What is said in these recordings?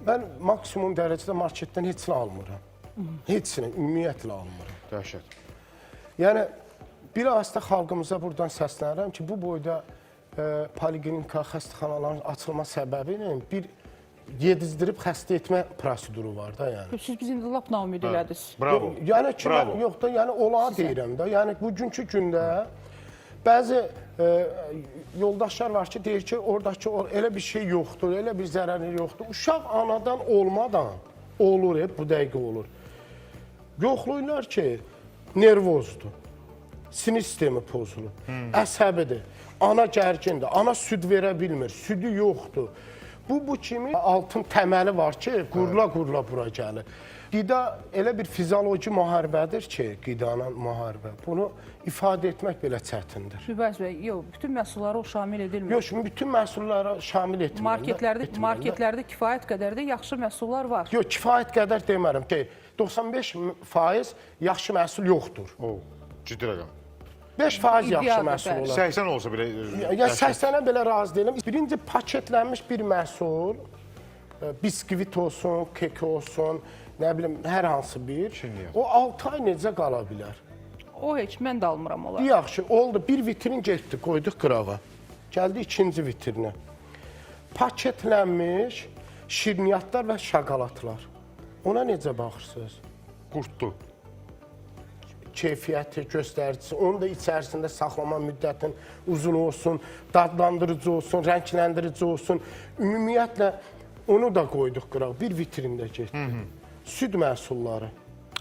Mən maksimum dərəcədə marketdən heç nə almıram. Heç nə, ümumiyyətlə almıram. Dəhşət. Yəni, bilavasitə xalqımıza buradan səslənirəm ki, bu boyda poliklinika, xəstəxanaların açılma səbəbi ilə bir yedizdirib xəstə etmə proseduru var da, yəni. Siz biz indi lap naümid elədiniz. Bravo. Yəni ki, mən yox da, yəni olağı deyirəm da. Yəni, bugünkü gündə bəzi yoldaşlar var ki, deyir ki, oradakı elə bir şey yoxdur, elə bir zərəri yoxdur. Uşaq anadan olmadan olur, bu dəqiqə olur. Yoxlayırlar ki, nervozdur, sinir sistemi pozulur, əsəbidir, ana gərgindir, ana süd verə bilmir, südü yoxdur. Bu kimi altın təməli var ki, qurula-qurula bura gəlir. Qida elə bir fizioloji müharibədir ki, qidanın müharibə. Bunu ifadə etmək belə çətindir. Mübariz bəy, yox, bütün məhsulları o şamil edilmir. Yox, şimdi bütün məhsulları şamil etmirlər. Marketlərdə kifayət qədər də yaxşı məhsullar var. Yox, kifayət qədər demərəm ki, 95% yaxşı məhsul yoxdur. Ciddi rəqəm. 5% yaxşı məhsul olar. 80 olsa belə... Ya 80-ə belə razı deyiləm. Birinci paketlənmiş bir məhsul, biskvit olsun, kek olsun, nə bilim, hər hansı bir, o 6 ay necə qala bilər? O heç, mən də almıram olar. Yaxşı, oldu. Bir vitrin getdi, qoyduq qırağa. Gəldi ikinci vitrinə. Paketlənmiş şirniyyatlar və şokoladlar. Ona necə baxırsınız? Qurtdu. Keyfiyyəti, göstəricisi, onu da içərisində saxlama müddətin uzun olsun, dadlandırıcı olsun, rəngləndirici olsun. Ümumiyyətlə, onu da qoyduq qırağa. Bir vitrində getdi. Süd məhsulları.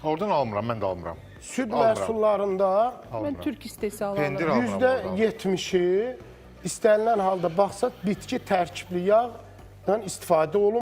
Oradan almıram, mən də almıram. Süd məhsullarında Mən türk istehsalı Pendir alıram. almıram. %70-i istənilən halda baxsaq bitki tərkibli yağdan istifadə olunmur.